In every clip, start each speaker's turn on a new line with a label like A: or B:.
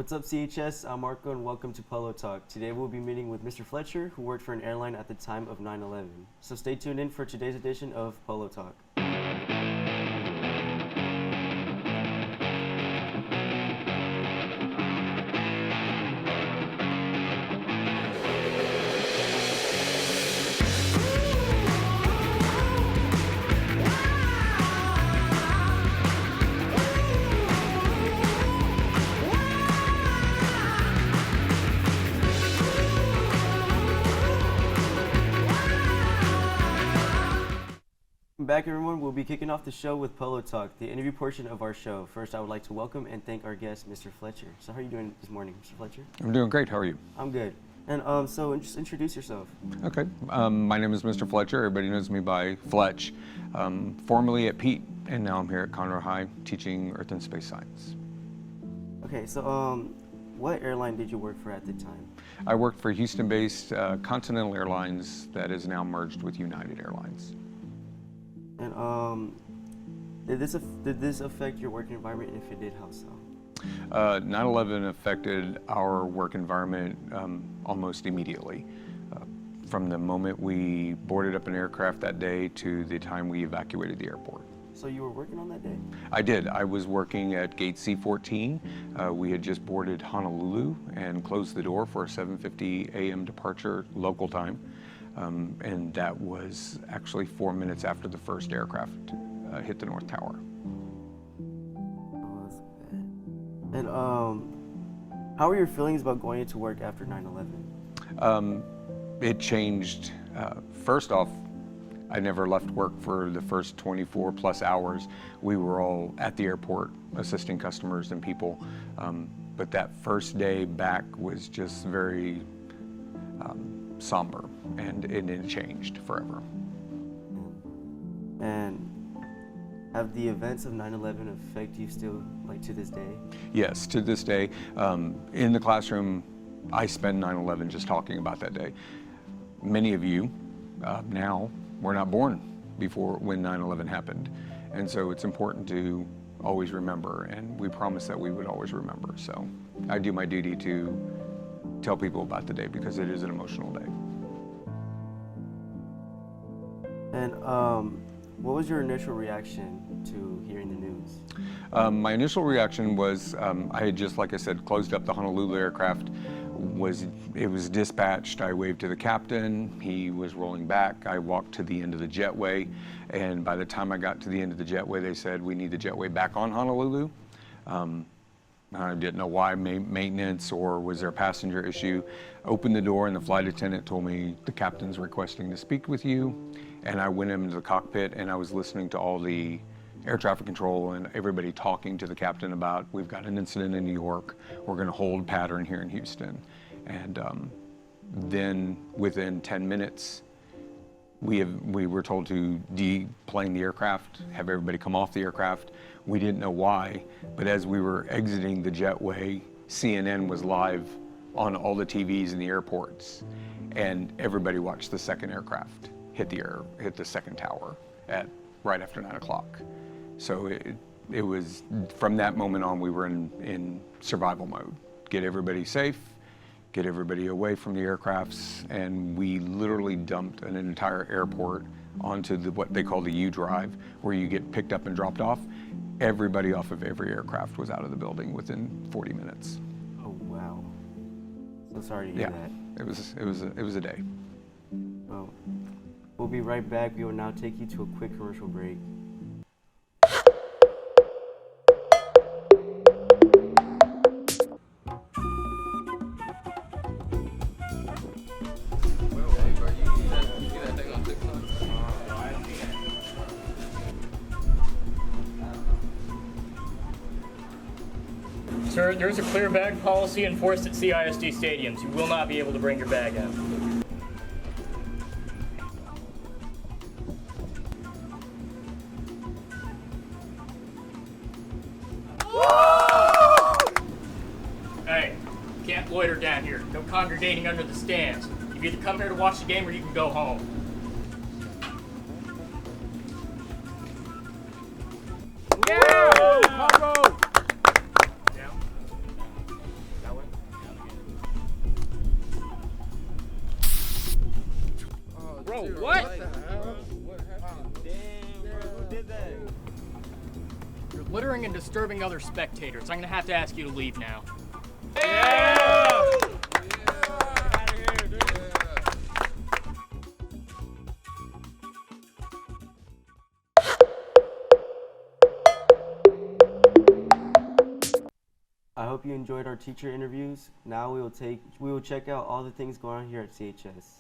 A: What's up, CHS? I'm Marco, and welcome to Polo Talk. Today we'll be meeting with Mr. Fletcher, who worked for an airline at the time of 9/11. So stay tuned in for today's edition of Polo Talk. Back, everyone. We'll be kicking off the show with Polo Talk, the interview portion of our show. First, I would like to welcome and thank our guest, Mr. Fletcher. So how are you doing this morning, Mr. Fletcher?
B: I'm doing great. How are you?
A: I'm good. And so just introduce yourself.
B: Okay. My name is Mr. Fletcher. Everybody knows me by Fletch. Formerly at Pete, and now I'm here at Conroe High teaching Earth and Space Science.
A: Okay, so what airline did you work for at the time?
B: I worked for Houston-based Continental Airlines that is now merged with United Airlines.
A: And did this affect your work environment? If it did, how so?
B: 9/11 affected our work environment almost immediately. From the moment we boarded up an aircraft that day to the time we evacuated the airport.
A: So you were working on that day?
B: I did. I was working at gate C14. We had just boarded Honolulu and closed the door for a 7:50 a.m. departure local time. And that was actually 4 minutes after the first aircraft hit the North Tower.
A: Oh, that's bad. And how were your feelings about going into work after 9/11?
B: It changed. First off, I never left work for the first 24 plus hours. We were all at the airport assisting customers and people. But that first day back was just very somber, and it changed forever.
A: And have the events of 9/11 affect you still, like, to this day?
B: Yes, to this day. In the classroom, I spend 9/11 just talking about that day. Many of you now were not born when 9/11 happened. And so it's important to always remember, and we promised that we would always remember. So I do my duty to tell people about the day because it is an emotional day.
A: And what was your initial reaction to hearing the news?
B: My initial reaction was I had just, like I said, closed up the Honolulu aircraft. It was dispatched. I waved to the captain. He was rolling back. I walked to the end of the jetway, and by the time I got to the end of the jetway, they said, "We need the jetway back on Honolulu." I didn't know why, maintenance, or was there a passenger issue. Opened the door and the flight attendant told me, "The captain's requesting to speak with you." And I went into the cockpit and I was listening to all the air traffic control and everybody talking to the captain about, "We've got an incident in New York. We're going to hold pattern here in Houston." And then within 10 minutes, we were told to deplane the aircraft, have everybody come off the aircraft. We didn't know why, but as we were exiting the jetway, CNN was live on all the TVs in the airports, and everybody watched the second aircraft hit the second tower at right after 9 o'clock. So it was, from that moment on, we were in survival mode. Get everybody safe, get everybody away from the aircrafts, and we literally dumped an entire airport onto what they call the U drive, where you get picked up and dropped off. Everybody off of every aircraft was out of the building within 40 minutes.
A: Oh, wow. So sorry to hear that.
B: It was a day.
A: Well, we'll be right back. We will now take you to a quick commercial break.
C: Sir, there's a clear bag policy enforced at CISD stadiums. You will not be able to bring your bag out. Hey, you can't loiter down here. No congregating under the stands. You either come here to watch the game or you can go home. Bro, what?
A: Damn, bro, who did that?
C: You're littering and disturbing other spectators. I'm gonna have to ask you to leave now.
A: I hope you enjoyed our teacher interviews. Now we will check out all the things going on here at CHS.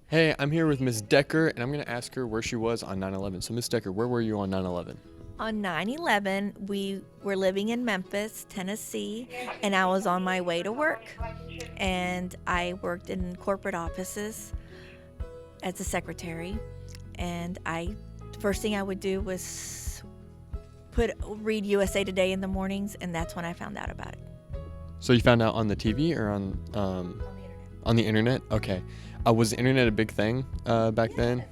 D: Hey, I'm here with Ms. Decker, and I'm going to ask her where she was on 9/11. So, Ms. Decker, where were you on 9/11?
E: On 9/11, we were living in Memphis, Tennessee, and I was on my way to work. And I worked in corporate offices as a secretary. And the first thing I would do was read USA Today in the mornings, and that's when I found out about it.
D: So, you found out on the TV or on
E: On the internet.
D: on the internet? Okay. Was the internet a big thing back then?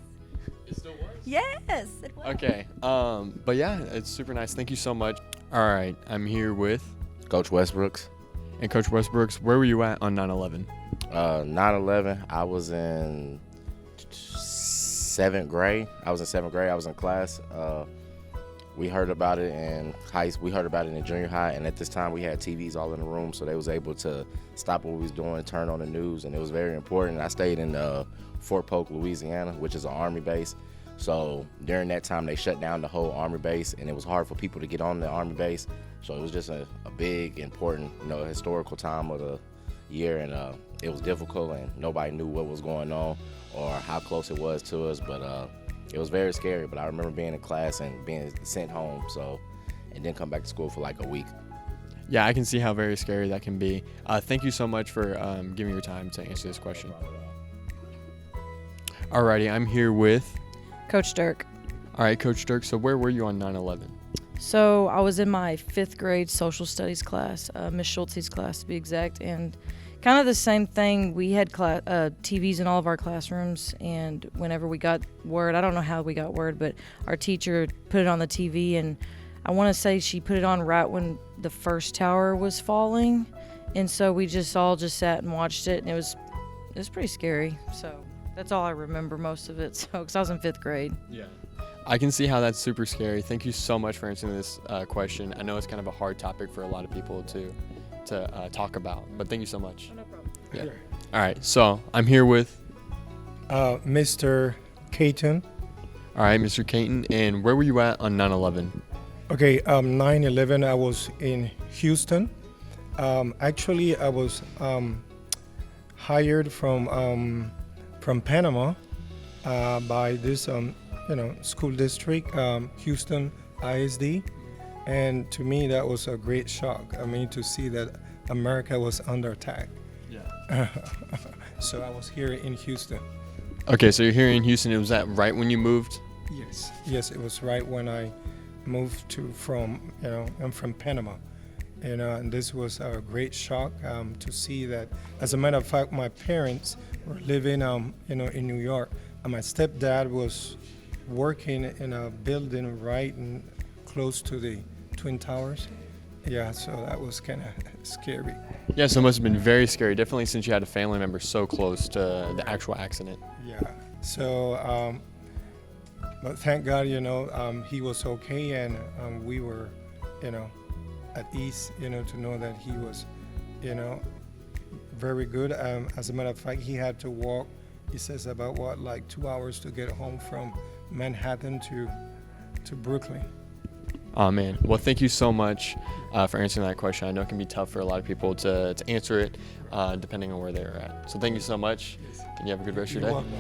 D: It still was?
E: Yes, it was.
D: Okay. But yeah, it's super nice. Thank you so much. All right. I'm here with
F: Coach Westbrooks.
D: and Coach Westbrooks. Where were you at on 9/11?
F: 9/11, I was in 7th grade. I was in class. We heard about it in we heard about it in junior high, and at this time we had TVs all in the room, so they was able to stop what we was doing, turn on the news, and it was very important. I stayed in Fort Polk, Louisiana, which is an Army base. So during that time, they shut down the whole Army base, and it was hard for people to get on the Army base. So it was just a big, important, historical time of the year, and it was difficult, and nobody knew what was going on or how close it was to us, but it was very scary. But I remember being in class and being sent home, and then come back to school for like a week.
D: Yeah, I can see how very scary that can be. Thank you so much for giving your time to answer this question. Alrighty, I'm here with.
G: Coach Dirk.
D: All right, Coach Dirk. So where were you on 9/11?
G: So I was in my 5th grade social studies class, Miss Schulte's class to be exact, and kind of the same thing. We had TVs in all of our classrooms, and whenever we got word, I don't know how we got word, but our teacher put it on the TV, and I want to say she put it on right when the first tower was falling, and so we all just sat and watched it, and it was pretty scary. So that's all I remember most of it. So because I was in 5th grade.
D: Yeah. I can see how that's super scary. Thank you so much for answering this question. I know it's kind of a hard topic for a lot of people to talk about, but thank you so much.
G: No problem.
D: Yeah. All right, so I'm here with.
H: Mr. Caton.
D: All right, Mr. Caton, and where were you at on 9/11?
H: Okay, 9/11, I was in Houston. Actually, I was hired from Panama by this school district, Houston ISD, and to me that was a great shock. I mean, to see that America was under attack. Yeah. So I was here in Houston.
D: Okay, so you're here in Houston. Was that right when you moved?
H: Yes, it was right when I moved I'm from Panama, and this was a great shock to see that. As a matter of fact, my parents were living, in New York, and my stepdad was working in a building right close to the Twin Towers. Yeah, so that was kind of scary.
D: Yeah, so it must have been very scary, definitely since you had a family member so close to the actual accident.
H: Yeah, so, but thank God, he was okay, and we were, at ease, to know that he was, very good. As a matter of fact, he had to walk, he says, about 2 hours to get home from Manhattan to Brooklyn.
D: Oh man, well thank you so much for answering that question. I know it can be tough for a lot of people to answer it depending on where they're at. So thank you so much, and you have a good rest of your day.
H: Welcome.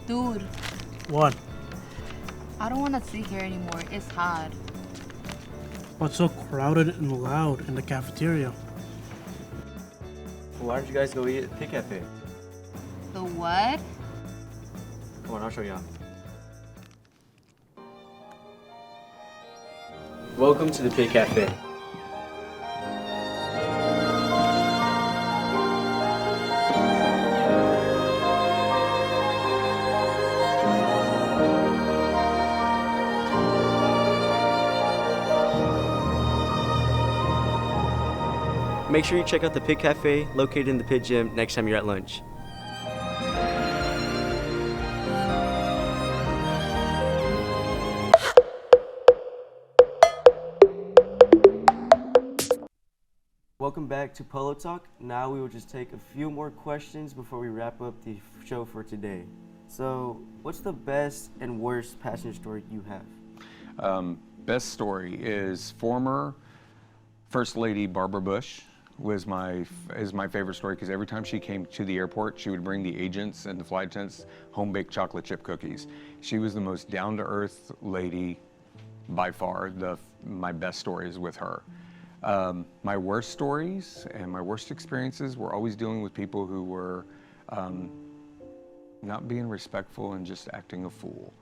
I: Dude,
J: What?
I: I don't want to sit here anymore. It's hot.
J: What's so crowded and loud in the cafeteria?
A: Why don't you guys go eat at the Pit Cafe?
I: The what?
A: Come on, I'll show y'all. Welcome to the Pig Cafe. Make sure you check out the Pig Cafe located in the Pit Gym next time you're at lunch. Welcome back to Polo Talk. Now we will just take a few more questions before we wrap up the show for today. So, what's the best and worst passenger story you have?
B: Best story is former First Lady Barbara Bush is my favorite story, because every time she came to the airport, she would bring the agents and the flight attendants home-baked chocolate chip cookies. She was the most down-to-earth lady by far. My best story is with her. My worst stories and my worst experiences were always dealing with people who were not being respectful and just acting a fool.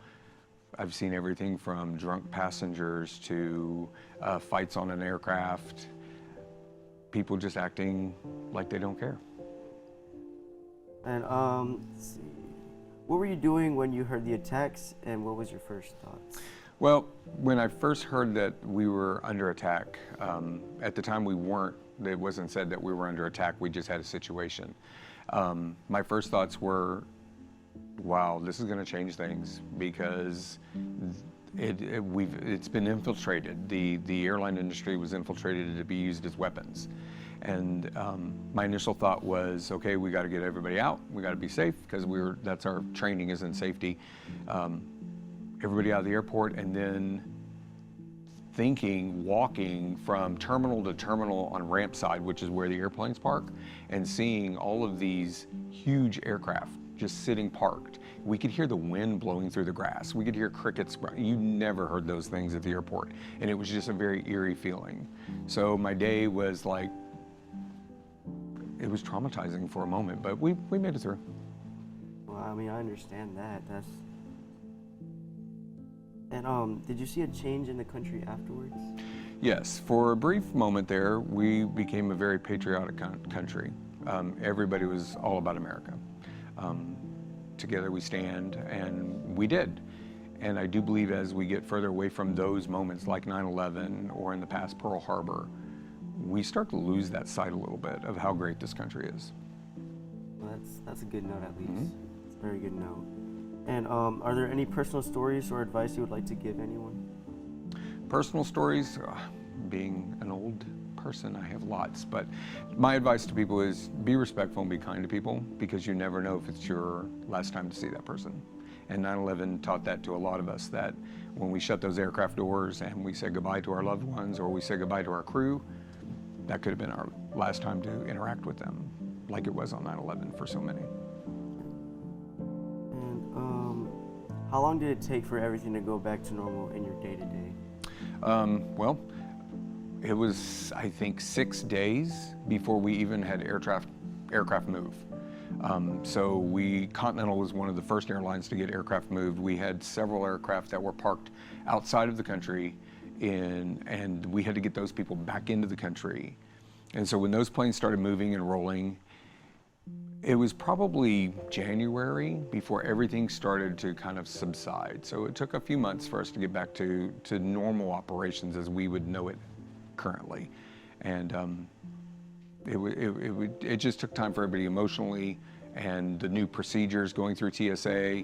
B: I've seen everything from drunk passengers to fights on an aircraft, people just acting like they don't care.
A: And let's see. What were you doing when you heard the attacks, and what was your first thoughts?
B: Well, when I first heard that we were under attack, at the time we weren't. It wasn't said that we were under attack, we just had a situation. My first thoughts were, wow, this is going to change things, because it's been infiltrated. The airline industry was infiltrated to be used as weapons. And my initial thought was, okay, we got to get everybody out. We got to be safe, because that's our training, is in safety. Everybody out of the airport, and then walking from terminal to terminal on ramp side, which is where the airplanes park, and seeing all of these huge aircraft just sitting parked. We could hear the wind blowing through the grass. We could hear crickets. You never heard those things at the airport. And it was just a very eerie feeling. So my day was like, it was traumatizing for a moment, but we made it through.
A: Well, I mean, I understand that. And did you see a change in the country afterwards?
B: Yes, for a brief moment there, we became a very patriotic country. Everybody was all about America. Together we stand, and we did. And I do believe as we get further away from those moments like 9/11 or in the past Pearl Harbor, we start to lose that sight a little bit of how great this country is.
A: Well, that's a good note, at least. It's a very good note. And are there any personal stories or advice you would like to give anyone?
B: Personal stories, being an old person, I have lots, but my advice to people is be respectful and be kind to people, because you never know if it's your last time to see that person. And 9/11 taught that to a lot of us, that when we shut those aircraft doors and we say goodbye to our loved ones, or we say goodbye to our crew, that could have been our last time to interact with them, like it was on 9/11 for so many.
A: And how long did it take for everything to go back to normal in your day-to-day?
B: Well, it was, I think, 6 days before we even had aircraft move. So Continental was one of the first airlines to get aircraft moved. We had several aircraft that were parked outside of the country, and we had to get those people back into the country. And so when those planes started moving and rolling, it was probably January before everything started to kind of subside. So it took a few months for us to get back to normal operations as we would know it currently. And it just took time for everybody emotionally, and the new procedures going through TSA.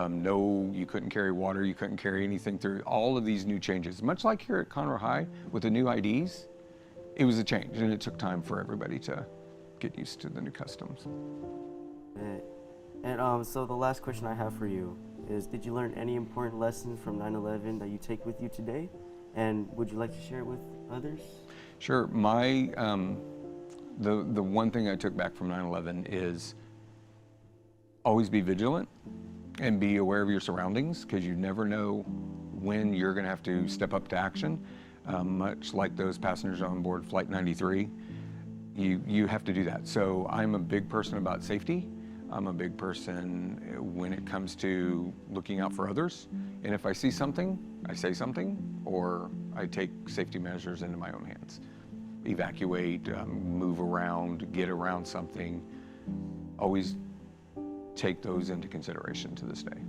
B: No, you couldn't carry water, you couldn't carry anything through. All of these new changes, much like here at Conroe High with the new IDs, it was a change, and it took time for everybody to get used to the new customs.
A: And so the last question I have for you is, did you learn any important lessons from 9/11 that you take with you today? And would you like to share it with others?
B: Sure. The one thing I took back from 9/11 is always be vigilant and be aware of your surroundings, because you never know when you're going to have to step up to action. Much like those passengers on board Flight 93, you have to do that. So I'm a big person about safety. I'm a big person when it comes to looking out for others. And if I see something, I say something, or I take safety measures into my own hands. Evacuate, move around, get around something. Always take those into consideration to this day.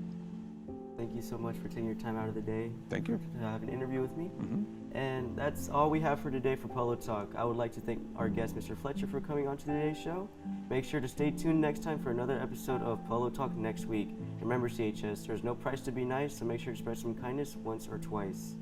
A: Thank you so much for taking your time out of the day.
B: Thank you.
A: To have an interview with me.
B: Mhm.
A: And that's all we have for today for Polo Talk. I would like to thank our guest, Mr. Fletcher, for coming on to today's show. Make sure to stay tuned next time for another episode of Polo Talk next week. Remember, CHS, there's no price to be nice, so make sure to spread some kindness once or twice.